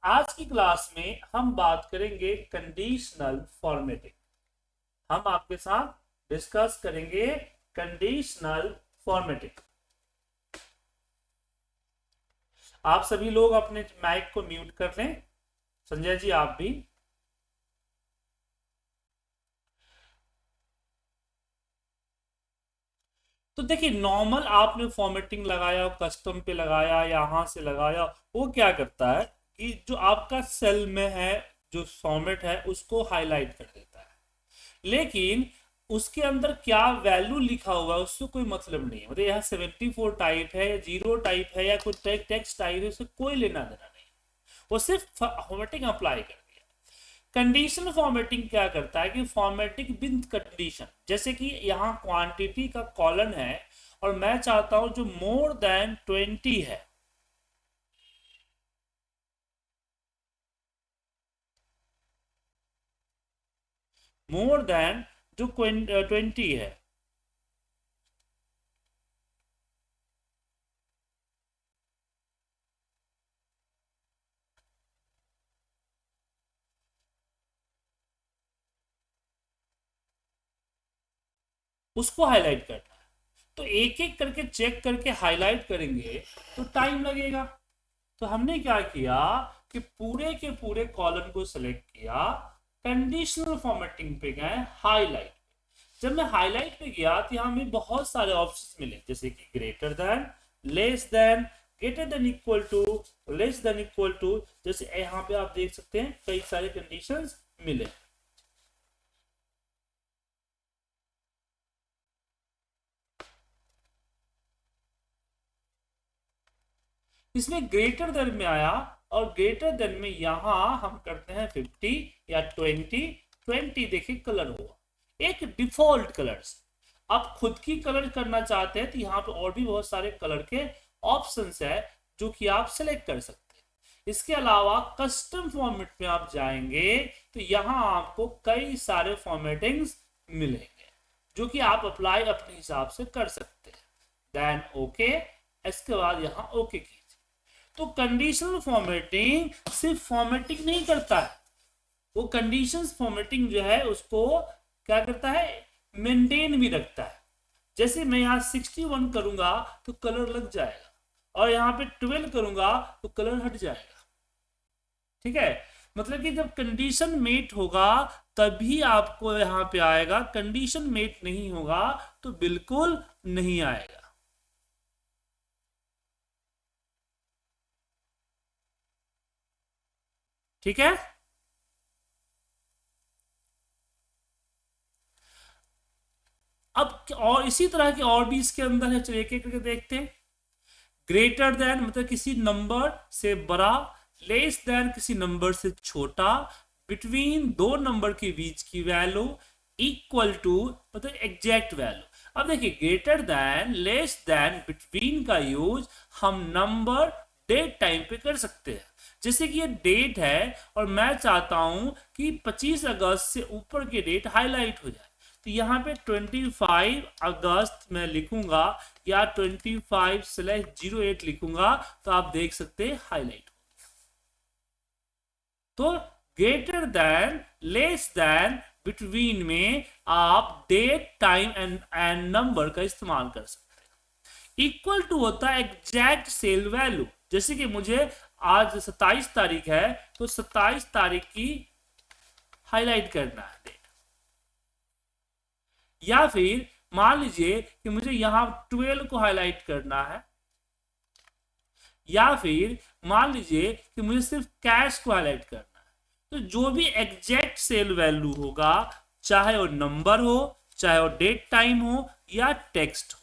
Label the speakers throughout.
Speaker 1: आज की क्लास में हम बात करेंगे कंडीशनल फॉर्मेटिंग। हम आपके साथ डिस्कस करेंगे कंडीशनल फॉर्मेटिंग। आप सभी लोग अपने माइक को म्यूट कर लें। संजय जी आप भी। तो देखिए, नॉर्मल आपने फॉर्मेटिंग लगाया, कस्टम पे लगाया, यहां से लगाया, वो क्या करता है कि जो आपका सेल में है, जो फॉर्मेट है, उसको हाईलाइट कर देता है। लेकिन उसके अंदर क्या वैल्यू लिखा हुआ है उससे कोई मतलब नहीं है। मतलब यहाँ 74 टाइप है या 0 टाइप है या कोई टेक्स्ट टाइप है, उससे कोई लेना देना नहीं। वो सिर्फ फॉर्मेटिंग अप्लाई कर दिया। कंडीशनल फॉर्मेटिंग क्या करता है कि फॉर्मेटिंग विद कंडीशन, जैसे कि यहाँ क्वांटिटी का कॉलन है और मैं चाहता हूं जो मोर देन 20 है, मोर देन जो 20 है, उसको हाईलाइट करना है। तो एक एक करके चेक करके हाईलाइट करेंगे तो टाइम लगेगा। तो हमने क्या किया कि पूरे के पूरे कॉलम को सिलेक्ट किया, कंडीशनल फॉर्मेटिंग पे गए, हाईलाइट। जब मैं हाईलाइट पे गया तो यहां हमें बहुत सारे ऑप्शंस मिले, जैसे कि greater than, less than, greater than equal to, less than equal to. जैसे यहाँ पे आप देख सकते हैं कई सारे कंडीशंस मिले। इसमें ग्रेटर देन में आया और ग्रेटर देन में यहां हम करते हैं 50 या 20 देखिए कलर हुआ एक डिफॉल्ट कलर्स। आप खुद की कलर करना चाहते हैं तो यहाँ पे और भी बहुत सारे कलर के ऑप्शंस है जो कि आप सिलेक्ट कर सकते हैं। इसके अलावा कस्टम फॉर्मेट में आप जाएंगे तो यहाँ आपको कई सारे फॉर्मेटिंग्स मिलेंगे जो कि आप अप्लाई अपने हिसाब से कर सकते हैं। देन ओके, इसके बाद यहाँ ओके कीजिए। तो कंडीशनल फॉर्मेटिंग सिर्फ फॉर्मेटिंग नहीं करता है, वो कंडीशंस फॉर्मेटिंग जो है उसको क्या करता है, मेंटेन भी रखता है। जैसे मैं यहाँ 61 करूंगा तो कलर लग जाएगा और यहाँ पे 12 करूंगा तो कलर हट जाएगा। ठीक है, मतलब कि जब कंडीशन मेट होगा तभी आपको यहाँ पे आएगा, कंडीशन मेट नहीं होगा तो बिल्कुल नहीं आएगा। ठीक है, अब और इसी तरह के और भी इसके अंदर है, चलिए एक एक करके देखते हैं। ग्रेटर देन मतलब किसी नंबर से बड़ा, लेस देन किसी नंबर से छोटा, बिटवीन दो नंबर के बीच की वैल्यू, इक्वल टू मतलब एग्जैक्ट वैल्यू। अब देखिए, greater than, less than, between का यूज हम नंबर, डेट, टाइम पे कर सकते हैं। जैसे कि ये डेट है और मैं चाहता हूं कि 25 अगस्त से ऊपर की डेट हाईलाइट हो जाए, तो यहाँ पे 25 अगस्त में लिखूंगा या 25/08 लिखूंगा तो आप देख सकते हैं हाईलाइट। तो greater than, less than, between में आप डेट, टाइम एंड नंबर का इस्तेमाल कर सकते हैं। इक्वल टू होता है एग्जैक्ट सेल वैल्यू, जैसे कि मुझे आज 27 तारीख है तो 27 तारीख की हाईलाइट करना है डेट। या फिर मान लीजिए कि मुझे यहां 12 को हाईलाइट करना है, या फिर मान लीजिए कि मुझे सिर्फ कैश को हाईलाइट करना है। तो जो भी एग्जैक्ट सेल वैल्यू होगा, चाहे वो नंबर हो, चाहे वो डेट टाइम हो या टेक्स्ट हो,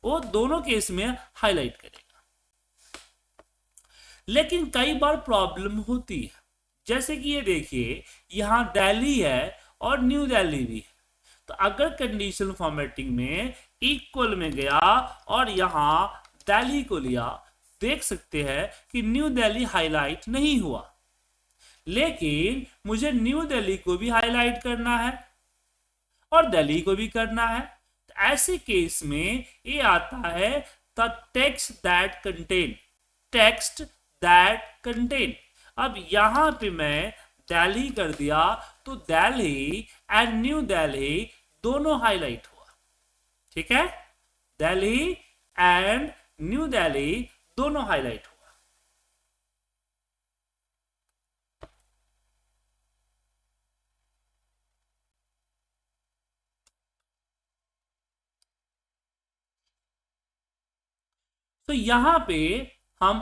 Speaker 1: वो दोनों केस में हाईलाइट करेगा। लेकिन कई बार प्रॉब्लम होती है, जैसे कि ये देखिए यहां दिल्ली है और न्यू दिल्ली भी है। तो अगर कंडीशनल फॉर्मेटिंग में इक्वल में गया और यहां दिल्ली को लिया, देख सकते हैं कि न्यू दिल्ली हाईलाइट नहीं हुआ, लेकिन मुझे न्यू दिल्ली को भी हाईलाइट करना है और दिल्ली को भी करना है। तो ऐसे केस में ये आता है the text that contain, text that contain. अब यहां पे मैं दिल्ली कर दिया तो दिल्ली एंड न्यू दिल्ली दोनों हाईलाइट हुआ। ठीक है, दिल्ली एंड न्यू दिल्ली दोनों हाईलाइट हुआ। तो यहां पे हम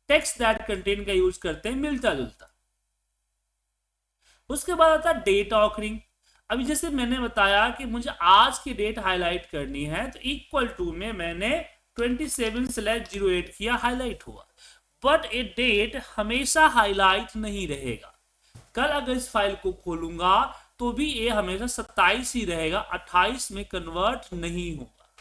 Speaker 1: टेक्स्ट दैट कंटेन का यूज करते हैं मिलता जुलता। उसके बाद आता है डेट ऑकरिंग। अभी जैसे मैंने बताया कि मुझे आज की डेट हाईलाइट करनी है तो इक्वल टू में मैंने 27/08 किया, हाईलाइट हुआ। बट ए डेट हमेशा हाईलाइट नहीं रहेगा। कल अगर इस फाइल को खोलूंगा तो भी ये हमेशा 27 ही रहेगा, 28 में कन्वर्ट नहीं होगा।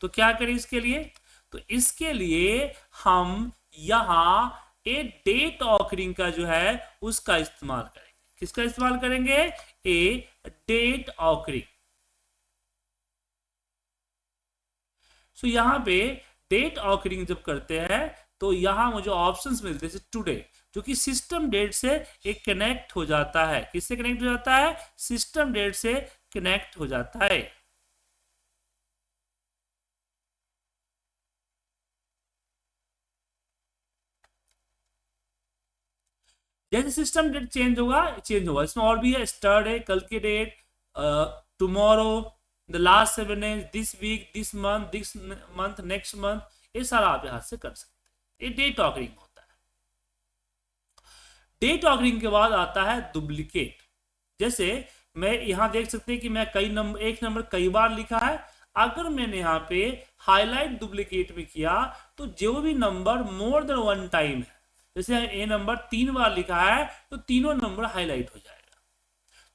Speaker 1: तो क्या करें इसके लिए? तो इसके लिए हम यहां ए डेट ऑकरिंग का जो है उसका इस्तेमाल करेंगे। किसका इस्तेमाल करेंगे? ए डेट ऑकरिंग। सो यहां पे डेट ऑकरिंग जब करते हैं तो यहां मुझे ऑप्शंस मिलते हैं टुडे, जो कि सिस्टम डेट से एक कनेक्ट हो जाता है। किससे कनेक्ट हो जाता है? सिस्टम डेट से कनेक्ट हो जाता है। जैसे सिस्टम डेट चेंज होगा। इसमें और भी है, स्टरडे कल की date, tomorrow, the last 7 days, this week, this month, next month, ये सारा आप यहां से कर सकते हैं। ये डेट ऑकरिंग होता है। डेट ऑकरिंग के बाद आता है डुप्लीकेट। जैसे मैं यहां देख सकते हैं कि मैं एक नंबर कई बार लिखा है। अगर मैंने यहाँ पे हाईलाइट डुप्लीकेट में किया तो जो भी नंबर मोर देन 1 टाइम है, जैसे ए नंबर 3 बार लिखा है तो तीनों नंबर हाईलाइट हो जाएगा,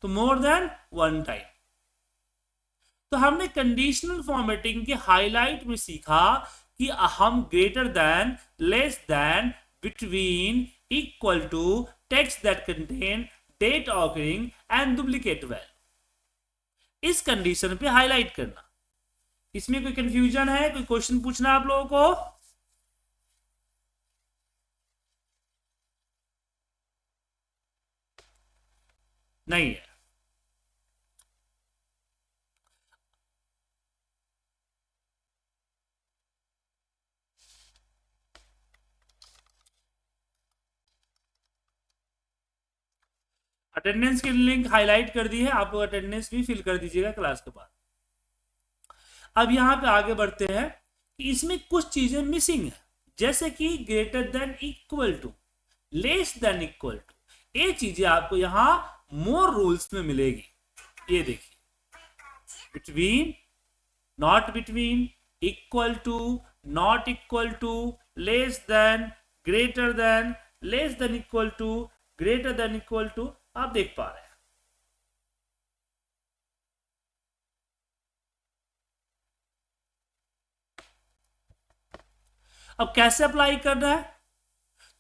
Speaker 1: तो मोर देन 1 टाइम। तो हमने कंडीशनल फॉर्मेटिंग के हाईलाइट में सीखा कि हम greater than, less than, between, equal to, text that contain, date occurring and duplicate value, इस कंडीशन पे हाईलाइट करना। इसमें कोई कंफ्यूजन है? कोई क्वेश्चन पूछना आप लोगों को? नहीं है। अटेंडेंस की लिंक हाईलाइट कर दी है, आप लोग अटेंडेंस भी फिल कर दीजिएगा क्लास के बाद। अब यहां पे आगे बढ़ते हैं कि इसमें कुछ चीजें मिसिंग है, जैसे कि greater than, equal to, less than equal to. ये चीजें आपको यहां मोर रूल्स में मिलेगी। ये देखिए, between, not between, equal to, not equal to, less than, greater than, less than equal to, greater than equal to, आप देख पा रहे हैं। अब कैसे अप्लाई करना है?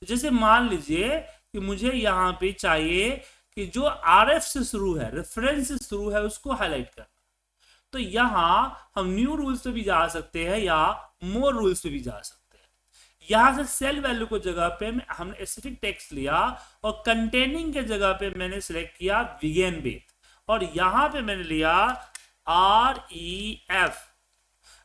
Speaker 1: तो जैसे मान लीजिए कि मुझे यहां पे चाहिए कि जो आरएफ से शुरू है, रेफरेंस से शुरू है, उसको हाईलाइट करना। तो यहां हम न्यू रूल्स पे भी जा सकते हैं या मोर रूल्स पे भी जा सकते हैं। यहां से सेल वैल्यू को जगह पे हमने स्पेसिफिक टेक्स्ट लिया और कंटेनिंग के जगह पे मैंने सिलेक्ट किया बिगिन विथ, और यहां पे मैंने लिया REF।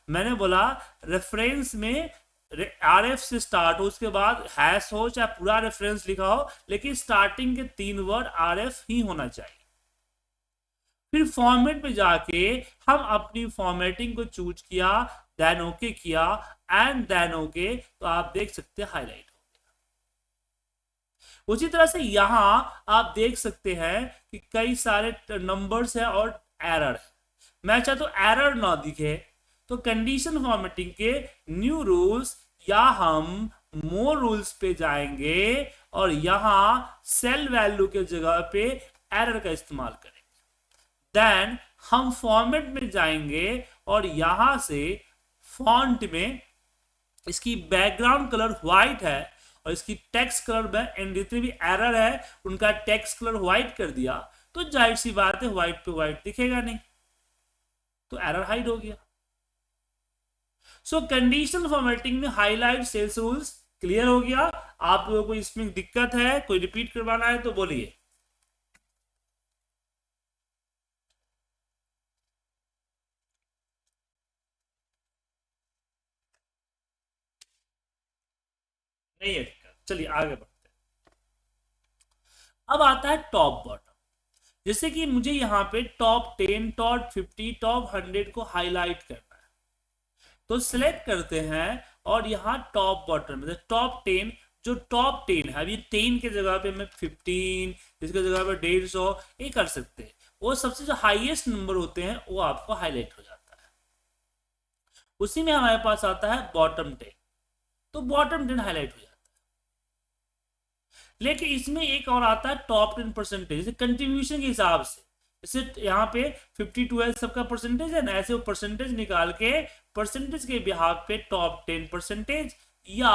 Speaker 1: मैंने बोला रेफरेंस में RF से स्टार्ट हो, उसके बाद हैश हो, चाहे पूरा रेफरेंस लिखा हो, लेकिन स्टार्टिंग के 3 वर्ड RF ही होना चाहिए। फिर फॉर्मेट में जाके हम अपनी फॉर्मेटिंग को चूज किया, देन ओके किया, एंड देन ओके, तो आप देख सकते हैं हाईलाइट हो गया। उसी तरह से यहां आप देख सकते हैं कि कई सारे नंबर्स है और एरर है। मैं चाहता हूं एरर ना दिखे तो कंडीशन फॉर्मेटिंग के न्यू रूल्स या हम मोर रूल्स पे जाएंगे और यहां सेल वैल्यू के जगह पे एरर का इस्तेमाल करेंगे। देन हम फॉर्मेट में जाएंगे और यहां से फॉन्ट में इसकी बैकग्राउंड कलर व्हाइट है और इसकी टेक्स्ट कलर में, एंड जितने भी एरर है उनका टेक्स्ट कलर व्हाइट कर दिया, तो जाहिर सी बात है व्हाइट पे व्हाइट दिखेगा नहीं, तो एरर हाइड हो गया। सो कंडीशनल फॉर्मेटिंग में हाईलाइट सेल्स रूल्स क्लियर हो गया। आप लोगों को इसमें दिक्कत है, कोई रिपीट करवाना है तो बोलिए। नहीं है दिक्कत, चलिए आगे बढ़ते हैं। अब आता है टॉप बॉटम। जैसे कि मुझे यहाँ पे टॉप 10, टॉप 50, टॉप 100 को हाईलाइट करना है, तो सिलेक्ट करते हैं और यहाँ टॉप बॉटम मतलब टॉप 10, जो टॉप 10 है, अभी 10 के जगह पे मैं 15, इसके जगह पे 150 ये कर सकते हैं। वो सबसे जो हाईएस्ट नंबर होते हैं वो आपको हाईलाइट हो जाता है। उसी में हमारे पास आता है बॉटम 10, तो बॉटम 10 हाईलाइट हो जाता है। लेकिन इसमें एक और आता है टॉप 10 परसेंटेज, जैसे कंट्रीब्यूशन के हिसाब से, जैसे यहाँ पे 52 है सबका परसेंटेज है ना, ऐसे वो परसेंटेज निकाल के परसेंटेज के बिहाफ पे टॉप 10 परसेंटेज या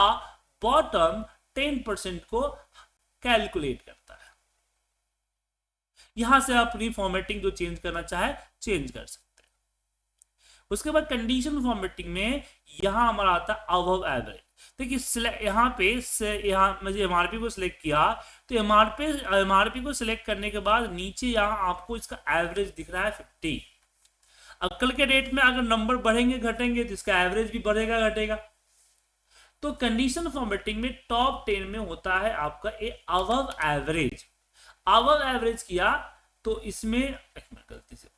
Speaker 1: बॉटम 10% को कैलकुलेट करता है। यहां से आप अपनी फॉर्मेटिंग जो चेंज करना चाहे चेंज कर सकते हैं। उसके बाद कंडीशन फॉर्मेटिंग में यहां हमारा आता है अबव एवरेज। देखिए यहाँ पे यहाँ मुझे एमआरपी को सिलेक्ट किया, तो एमआरपी को सिलेक्ट करने के बाद नीचे यहाँ आपको इसका एवरेज दिख रहा है 50। अब कल के डेट में अगर नंबर बढ़ेंगे घटेंगे तो इसका एवरेज भी बढ़ेगा घटेगा। तो कंडीशन फॉर्मेटिंग में टॉप 10 में होता है आपका ए अबव एवरेज। अबव एवरेज किया तो इसमें एक मिनट गलती से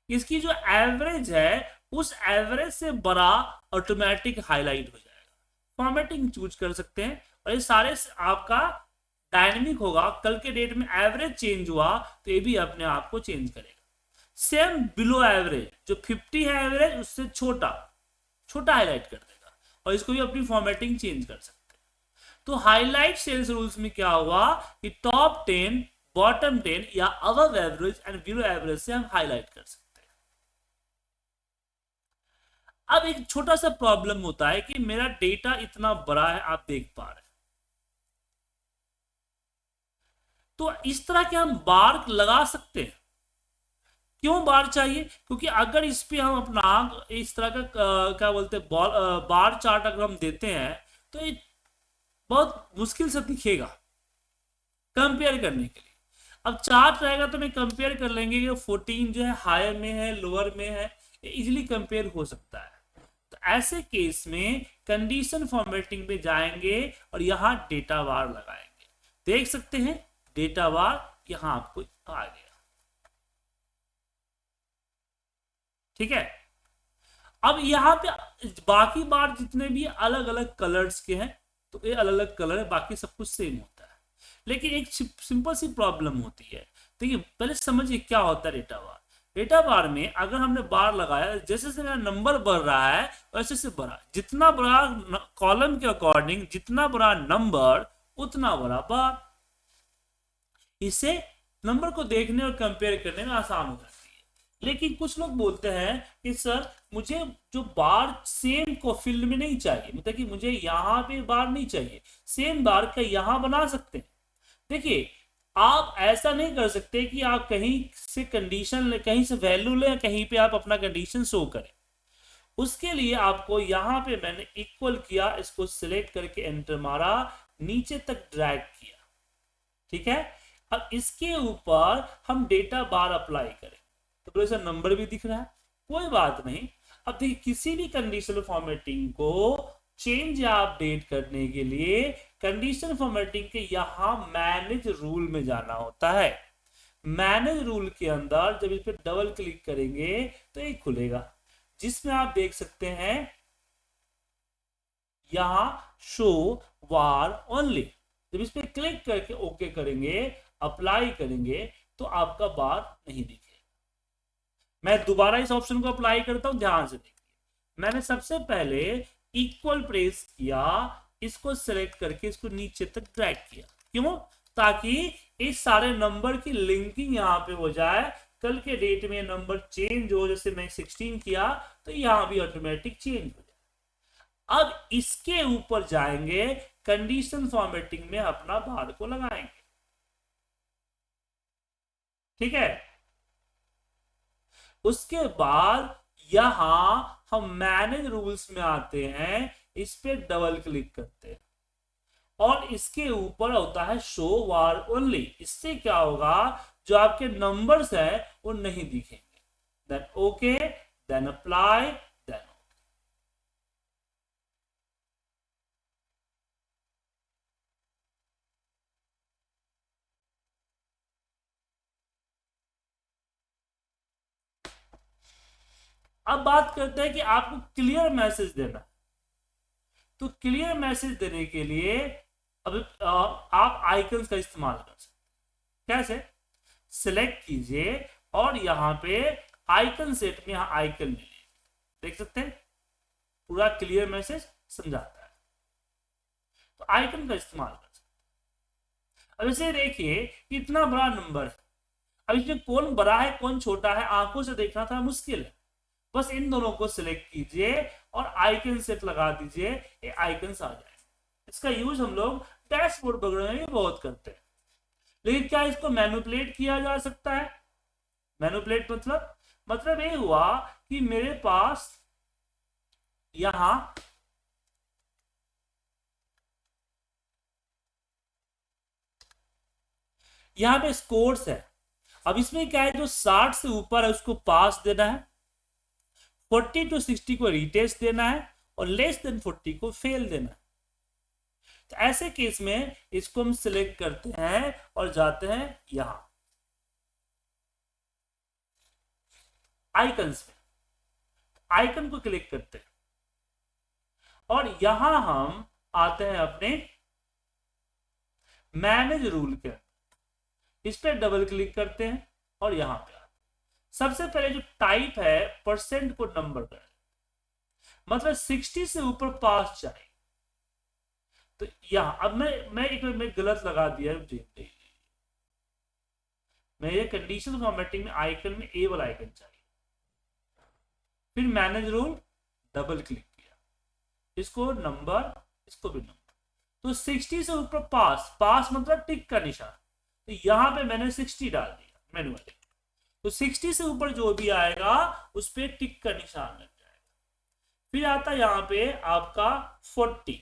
Speaker 1: इसकी जो एवरेज है उस एवरेज से बड़ा ऑटोमेटिक हाईलाइट हो जाएगा। फॉर्मेटिंग चूज कर सकते हैं और ये सारे आपका डायनेमिक होगा। कल के डेट में एवरेज चेंज हुआ तो ये भी अपने आप को चेंज करेगा। सेम बिलो एवरेज, जो 50 है एवरेज उससे छोटा छोटा हाईलाइट कर देगा और इसको भी अपनी फॉर्मेटिंग चेंज कर सकते हैं। तो हाईलाइट सेल्स रूल्स में क्या हुआ कि टॉप 10, बॉटम 10 या above average and below average से हम हाईलाइट कर सकते हैं। अब एक छोटा सा प्रॉब्लम होता है कि मेरा डेटा इतना बड़ा है, आप देख पा रहे हैं, तो इस तरह के हम बार लगा सकते हैं। क्यों बार चाहिए? क्योंकि अगर इस पे हम अपना इस तरह का क्या बोलते हैं बार चार्ट अगर हम देते हैं तो ये बहुत मुश्किल से दिखेगा कंपेयर करने के लिए। अब चार्ट रहेगा तो मैं कंपेयर कर लेंगे कि 14 जो है हायर में है लोअर में है, ये इजिली कंपेयर हो सकता है। तो ऐसे केस में कंडीशन फॉर्मेटिंग पे जाएंगे और यहां डेटा बार लगाएंगे। देख सकते हैं डेटा बार यहां आपको आ गया। ठीक है, अब यहां पे बाकी बार जितने भी अलग अलग कलर्स के हैं तो ये अलग अलग कलर है, बाकी सब कुछ सेम होता है। लेकिन एक सिंपल सी प्रॉब्लम होती है। देखिए पहले समझिए क्या होता है डेटा बार। डेटा बार में अगर हमने बार लगाया, जैसे जैसे मेरा नंबर बढ़ रहा है वैसे से बढ़ा, जितना बड़ा कॉलम के अकॉर्डिंग जितना बड़ा नंबर उतना बड़ा बार। इससे नंबर को देखने और कंपेयर करने में आसान हो जाती है। लेकिन कुछ लोग बोलते हैं कि सर मुझे जो बार सेम को फील्ड में नहीं चाहिए, मतलब कि मुझे यहाँ पे बार नहीं चाहिए, सेम बार का यहाँ बना सकते हैं। देखिए आप ऐसा नहीं कर सकते कि आप कहीं से कंडीशन ले, कहीं से वैल्यू ले, कहीं पे आप अपना कंडीशन शो करें। उसके लिए आपको यहां पे मैंने इक्वल किया, इसको सिलेक्ट करके एंटर मारा, नीचे तक ड्रैग किया। ठीक है, अब इसके ऊपर हम डेटा बार अप्लाई करें तो थोड़ा सा नंबर भी दिख रहा है, कोई बात नहीं। अब देखिए किसी भी कंडीशनल फॉर्मेटिंग को चेंज या अपडेट करने के लिए कंडीशन फॉर्मेटिंग के यहां मैनेज रूल में जाना होता है। मैनेज रूल के अंदर जब इस पर डबल क्लिक करेंगे तो ये खुलेगा, जिसमें आप देख सकते हैं यहां शो वार ओनली। जब इस पर क्लिक करके ओके करेंगे, अप्लाई करेंगे, तो आपका बार नहीं दिखेगा। मैं दोबारा इस ऑप्शन को अप्लाई करता हूं, ध्यान से देखिए। मैंने सबसे पहले इक्वल प्रेस किया, इसको सेलेक्ट करके इसको नीचे तक ड्रैग किया। क्यों? ताकि इस सारे नंबर की लिंकिंग यहां पे हो जाए। कल के डेट में नंबर चेंज हो, जैसे मैं 16 किया तो यहां भी ऑटोमेटिक चेंज हो जाए। अब इसके ऊपर जाएंगे, कंडीशन फॉर्मेटिंग में अपना बार को लगाएंगे। ठीक है, उसके बाद यहां हम मैनेज रूल्स में आते हैं, इस पे डबल क्लिक करते हैं। और इसके ऊपर होता है शो वार ओनली। इससे क्या होगा, जो आपके नंबर्स है वो नहीं दिखेंगे। Then okay, then apply, then अब बात करते हैं कि आपको क्लियर मैसेज देना है। तो क्लियर मैसेज देने के लिए अब आप आइकन्स का इस्तेमाल कर सकते हैं। कैसे? सिलेक्ट कीजिए और यहाँ पे आइकन सेट में यहाँ आइकन मिलेगी, देख सकते हैं, पूरा क्लियर मैसेज समझाता है। तो आइकन का इस्तेमाल कर सकते हैं। अब इसे देखिए कि इतना बड़ा नंबर है, अब इसमें कौन बड़ा है कौन छोटा है आंखों से देखना था मुश्किल है। बस इन दोनों को सिलेक्ट कीजिए और आइकन सेट लगा दीजिए, ये आइकन्स आ जाए। इसका यूज हम लोग डैशबोर्ड वगैरह में भी बहुत करते हैं। लेकिन क्या इसको मैनिपुलेट किया जा सकता है? मैनिपुलेट मतलब ये हुआ कि मेरे पास यहां पे स्कोर्स है। अब इसमें क्या है, जो 60 से ऊपर है उसको पास देना है, 40 to 60 को रीटेस्ट देना है और लेस देन 40 को फेल देना है। तो ऐसे केस में इसको हम सिलेक्ट करते हैं और जाते हैं यहां आइकन्स में, आइकन को क्लिक करते हैं और यहां हम आते हैं अपने मैनेज रूल के, इस पर डबल क्लिक करते हैं और यहां पे सबसे पहले जो टाइप है परसेंट को नंबर कर, मतलब 60 से ऊपर पास चाहिए। तो यहां अब मैं गलत लगा दिया, मैं ये कंडीशन फॉर्मेटिंग में आइकन में ए वाला आइकन चाहिए, फिर मैनेज रूल डबल क्लिक किया, इसको नंबर, इसको भी नंबर। तो 60 से ऊपर पास, पास मतलब टिक का निशान, तो यहां पे मैंने 60 डाल दिया मैनुअली। तो 60 से ऊपर जो भी आएगा उस पर टिक का निशान लग जाएगा। फिर आता है यहाँ पे आपका 40,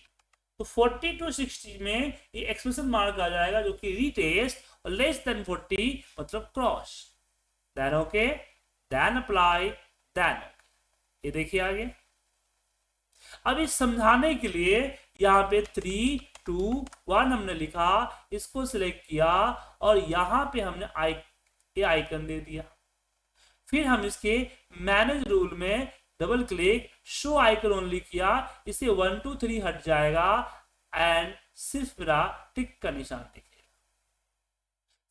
Speaker 1: तो 40 to 60 में ये एक्सप्रेशन मार्क आ जाएगा जो कि रीटेस्ट, और लेस देन 40 मतलब cross. Then okay, then apply, then ये देखिए आगे। अब इस समझाने के लिए यहाँ पे 3 2 1 हमने लिखा, इसको सिलेक्ट किया और यहाँ पे हमने ये आइकन दे दिया। फिर हम इसके मैनेज रूल में double click, show icon only किया, इसे 1 2 3 हट जाएगा एंड सिर्फ मेरा टिक का निशान दिखेगा।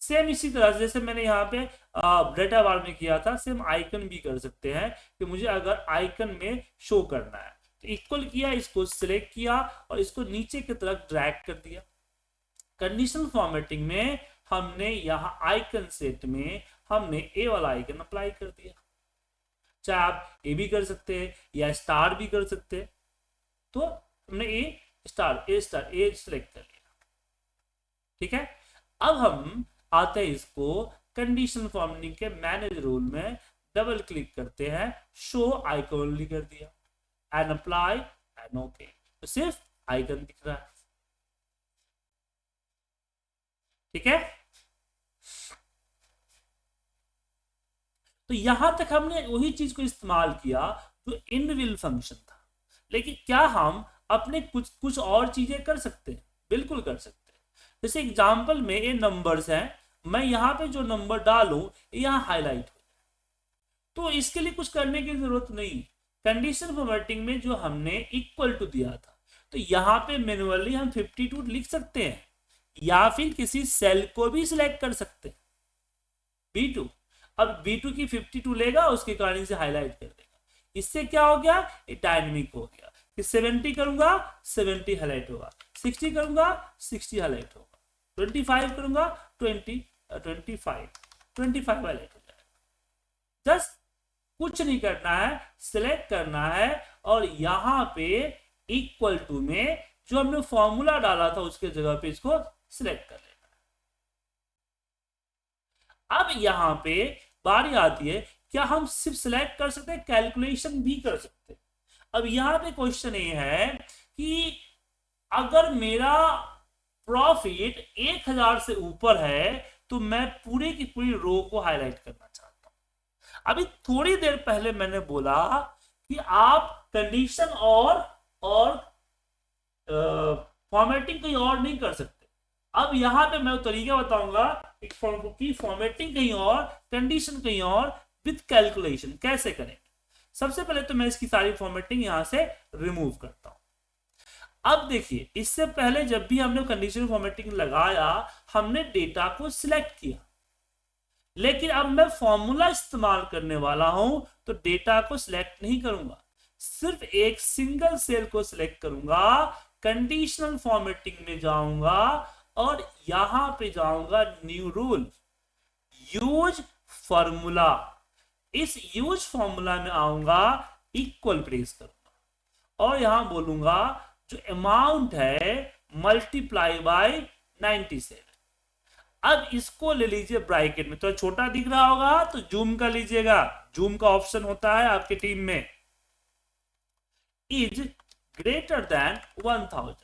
Speaker 1: सेम इसी तरह से जैसे मैंने यहाँ पे डेटा बार में किया था, सेम आइकन भी कर सकते हैं कि मुझे अगर आइकन में शो करना है तो इक्वल किया, इसको सिलेक्ट किया और इसको नीचे की तरफ ड्रैग कर दिया। कंडीशनल फॉर्मेटिंग में हमने यहाँ आइकन सेट में हमने ए वाला आइकन अप्लाई कर दिया, चाहे आप ए भी कर सकते हैं या स्टार भी कर सकते हैं। तो हमने ए स्टार ए सिलेक्ट कर लिया, ठीक है। अब हम आते हैं इसको कंडीशन फॉर्मेटिंग के मैनेज रूल में, डबल क्लिक करते हैं, शो आइकन ओनली कर दिया एंड अप्लाई एंड ओके, तो सिर्फ आइकन दिख रहा है, ठीक है। तो यहां तक हमने वही चीज को इस्तेमाल किया जो इनविल फंक्शन था, लेकिन क्या हम अपने कुछ और चीजें कर सकते हैं? बिल्कुल कर सकते हैं। जैसे एग्जांपल में ये नंबर्स हैं, मैं यहाँ पे जो नंबर डालूं यहाँ हाईलाइट हो जाए, तो इसके लिए कुछ करने की जरूरत नहीं। कंडीशन फॉर्मेटिंग में जो हमने इक्वल टू दिया था, तो यहाँ पे मैन्युअली हम 52 लिख सकते हैं या फिर किसी सेल को भी सिलेक्ट कर सकते हैं B2। अब B2 की 52 लेगा, उसके कारण से हाईलाइट कर देगा। इससे क्या हो गया, ये डायनेमिक हो गया कि 70 करूंगा 70 हाईलाइट होगा, 60 करूंगा 60 हाईलाइट होगा, 25 करूंगा 25 हाईलाइट हो जाएगा। जस्ट कुछ नहीं करना है, सिलेक्ट करना है और यहां पे इक्वल टू में जो हमने फॉर्मूला डाला था उसके जगह पे इसको सिलेक्ट कर लेना है। अब यहां पे बारी आती है, क्या हम सिर्फ सिलेक्ट कर सकते हैं, कैलकुलेशन भी कर सकते हैं। अब यहां पे क्वेश्चन ये है कि अगर मेरा प्रॉफिट 1000 से ऊपर है तो मैं पूरी की पूरी रो को हाईलाइट करना चाहता हूं। अभी थोड़ी देर पहले मैंने बोला कि आप कंडीशन और फॉर्मेटिंग कहीं और नहीं कर सकते। अब यहां पे मैं तरीका बताऊंगा कि फॉर्मेटिंग कहीं और, कंडीशन कहीं और, विद कैलकुलेशन कैसे करें। सबसे पहले तो मैं इसकी सारी फॉर्मेटिंग यहां से रिमूव करता हूं। अब देखिए, इससे पहले जब भी हमने कंडीशनल फॉर्मेटिंग लगाया हमने डेटा को सिलेक्ट किया, लेकिन अब मैं फॉर्मूला इस्तेमाल करने वाला हूं तो डेटा को सिलेक्ट नहीं करूंगा, सिर्फ एक सिंगल सेल को सिलेक्ट करूंगा, कंडीशनल फॉर्मेटिंग में जाऊंगा और यहां पे जाऊंगा न्यू रूल, यूज फॉर्मूला। इस यूज फॉर्मूला में आऊंगा, इक्वल प्रेस करूंगा और यहां बोलूंगा जो अमाउंट है मल्टीप्लाई बाय 97। अब इसको ले लीजिए ब्रैकेट में, तो छोटा दिख रहा होगा तो जूम कर लीजिएगा, जूम का ऑप्शन होता है आपके टीम में। Is greater then 1000।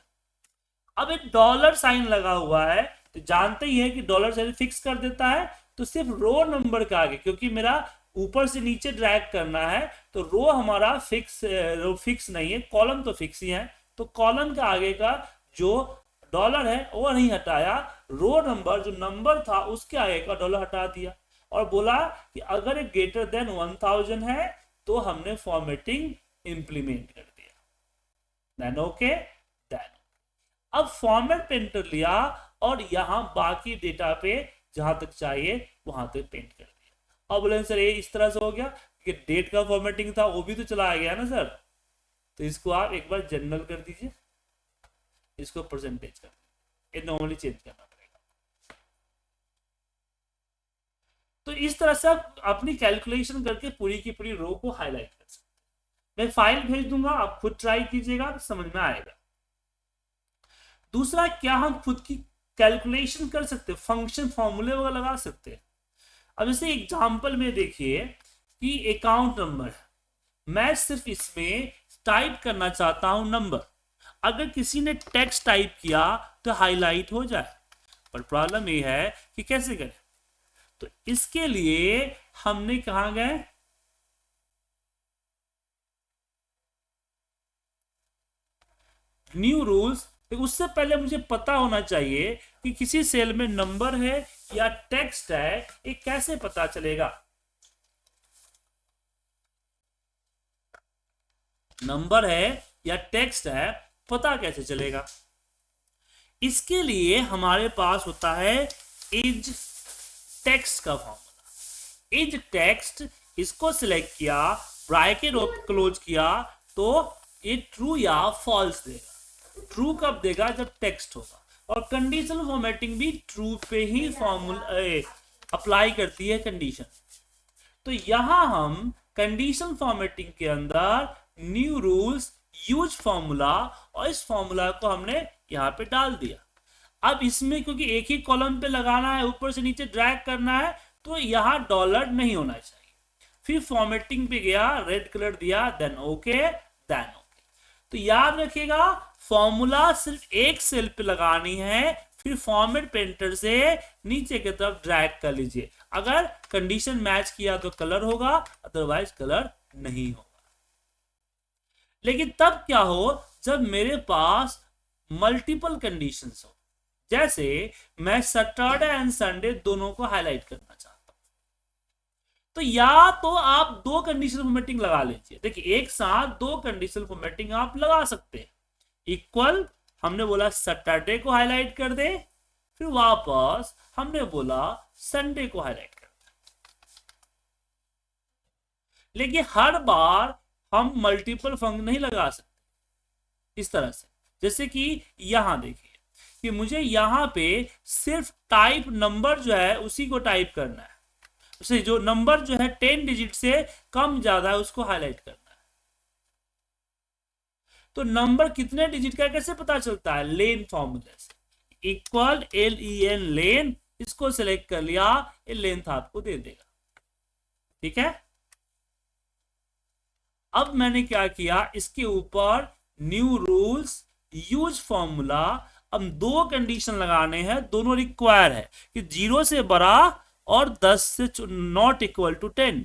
Speaker 1: अब एक डॉलर साइन लगा हुआ है तो जानते ही है कि डॉलर साइन फिक्स कर देता है, तो सिर्फ रो नंबर का आगे, क्योंकि मेरा ऊपर से नीचे ड्रैग करना है तो रो हमारा फिक्स नहीं है, कॉलम तो फिक्स ही है, तो कॉलम के आगे का जो डॉलर है वो नहीं हटाया, रो नंबर जो नंबर था उसके आगे का डॉलर हटा दिया और बोला कि अगर एक ग्रेटर देन 1000 है तो हमने फॉर्मेटिंग इंप्लीमेंट कर दिया। देन ओके, देन अब फॉर्मेट पेंटर लिया और यहां बाकी डेटा पे जहां तक चाहिए वहां तक पेंट कर दिया। अब बोले सर ये इस तरह से हो गया कि डेट का फॉर्मेटिंग था वो भी तो चला गया ना सर, तो इसको आप एक बार जनरल कर दीजिए, इसको परसेंटेज कर दीजिए, ये नॉर्मली चेंज करना पड़ेगा। तो इस तरह से आप अपनी कैलकुलेशन करके पूरी की पूरी रो को हाईलाइट कर सकते हैं। मैं फाइल भेज दूंगा, आप खुद ट्राई कीजिएगा तो समझ में आएगा। दूसरा, क्या हम खुद की कैलकुलेशन कर सकते हैं, फंक्शन फॉर्मूले वगैरह लगा सकते हैं। अब जैसे एग्जांपल में देखिए कि अकाउंट नंबर, मैं सिर्फ इसमें टाइप करना चाहता हूं नंबर, अगर किसी ने टेक्स्ट टाइप किया तो हाईलाइट हो जाए, पर प्रॉब्लम ये है कि कैसे करें। तो इसके लिए हमने कहां गए, न्यू रूल्स। तो उससे पहले मुझे पता होना चाहिए कि किसी सेल में नंबर है या टेक्स्ट है, ये कैसे पता चलेगा। नंबर है या टेक्स्ट है, पता कैसे चलेगा। इसके लिए हमारे पास होता है इज टेक्स्ट का फॉर्मूला। इज टेक्स्ट, इसको सिलेक्ट किया, ब्रैकेट क्लोज किया तो ये ट्रू या फॉल्स देगा। ट्रू कब देगा, जब टेक्स्ट होगा। और कंडीशनल फॉर्मेटिंग भी ट्रू पे ही फॉर्मूला अप्लाई करती है कंडीशन। तो यहां हम कंडीशनल फॉर्मेटिंग के अंदर न्यू रूल्स, यूज फॉर्मूला, और इस फॉर्मूला को हमने यहां पे डाल दिया। अब इसमें क्योंकि एक ही कॉलम पे लगाना है, ऊपर से नीचे ड्रैग करना है, तो यहां डॉलर नहीं होना चाहिए। फिर फॉर्मेटिंग पे गया, रेड कलर दिया, देन ओके, देन ओके। तो याद रखिएगा फॉर्मूला सिर्फ एक सेल पे लगानी है, फिर फॉर्मेट पेंटर से नीचे की तरफ ड्रैग कर लीजिए। अगर कंडीशन मैच किया तो कलर होगा, अदरवाइज कलर नहीं होगा। लेकिन तब क्या हो, जब मेरे पास मल्टीपल कंडीशंस हो, जैसे मैं सैटरडे एंड संडे दोनों को हाईलाइट करना चाहता हूं, तो या तो आप दो कंडीशनल फॉर्मेटिंग लगा लीजिए। देखिए एक साथ दो कंडीशनल फॉर्मेटिंग आप लगा सकते हैं। इक्वल, हमने बोला सैटरडे को हाईलाइट कर दे, फिर वापस हमने बोला संडे को हाईलाइट कर दे। लेकिन हर बार हम मल्टीपल फंक्शन नहीं लगा सकते इस तरह से। जैसे कि यहां देखिए कि मुझे यहां पे सिर्फ टाइप नंबर जो है उसी को टाइप करना है, उसे जो नंबर जो है 10 डिजिट से कम ज्यादा है उसको हाईलाइट करना है। तो नंबर कितने डिजिट का कैसे पता चलता है, लेन फॉर्मूले से। इक्वल LEN लेन, इसको सिलेक्ट कर लिया, ये लेंथ आपको दे देगा। ठीक है, अब मैंने क्या किया, इसके ऊपर न्यू रूल्स, यूज फॉर्मूला, हम दो कंडीशन लगाने हैं, दोनों रिक्वायर है कि 0 से बड़ा और 10 से नॉट इक्वल टू 10।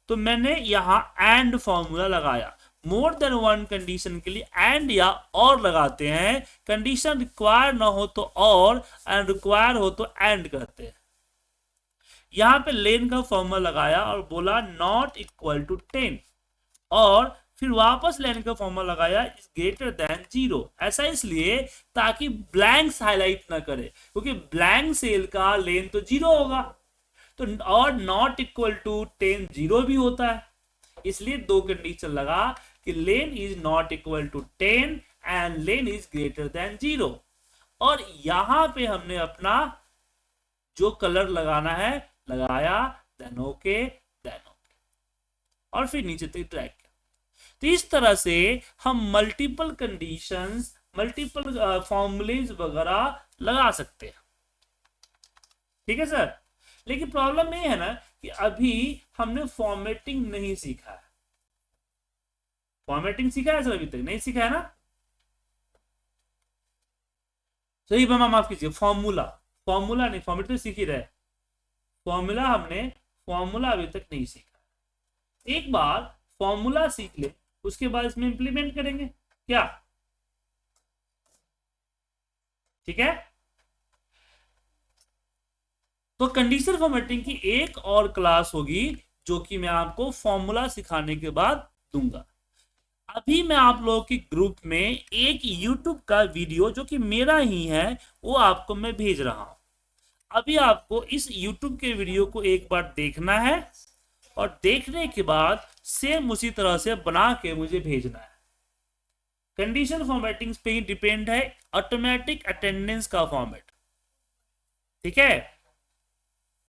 Speaker 1: तो मैंने यहां एंड फॉर्मूला लगाया। मोर देन वन कंडीशन के लिए एंड या और लगाते हैं, कंडीशन रिक्वायर ना हो तो और, एंड रिक्वायर हो तो एंड कहते हैं। यहां पे लेन का फॉर्मूला लगाया और बोला नॉट इक्वल टू 10, और फिर वापस लेन का फॉर्मूला लगाया इज ग्रेटर देन 0। ऐसा इसलिए ताकि ब्लैंक्स हाईलाइट ना करे, क्योंकि ब्लैंक सेल का लेन तो 0 होगा, तो और नॉट इक्वल टू 10 0 भी होता है, इसलिए दो कंडीशन लगा कि len is not equal to 10 and len is greater than 0। और यहां पे हमने अपना जो कलर लगाना है लगाया, देन ओके, और फिर नीचे तक ड्रैग किया। तो इस तरह से हम मल्टीपल कंडीशंस, मल्टीपल फॉर्मूलेज वगैरह लगा सकते हैं। ठीक है सर, लेकिन प्रॉब्लम ये है ना कि अभी हमने फॉर्मेटिंग नहीं सीखा है। फॉर्मेटिंग सीखा है सर? अभी तक नहीं सीखा है ना? सही माफ कीजिए, फॉर्मूला, फॉर्मूला नहीं, फॉर्मेट तो सीख ही रहे, फॉर्मूला हमने फॉर्मूला अभी तक नहीं सीखा। एक बार फॉर्मूला सीख ले, उसके बाद इसमें इंप्लीमेंट करेंगे क्या? ठीक है। तो कंडीशनल फॉर्मेटिंग की एक और क्लास होगी जो कि मैं आपको फॉर्मूला सिखाने के बाद दूंगा। अभी मैं आप लोगों के ग्रुप में एक YouTube का वीडियो जो कि मेरा ही है वो आपको मैं भेज रहा हूं। अभी आपको इस YouTube के वीडियो को एक बार देखना है और देखने के बाद सेम उसी तरह से बना के मुझे भेजना है। कंडीशनल फॉर्मेटिंग पे ही डिपेंड है ऑटोमेटिक अटेंडेंस का फॉर्मेट। ठीक है।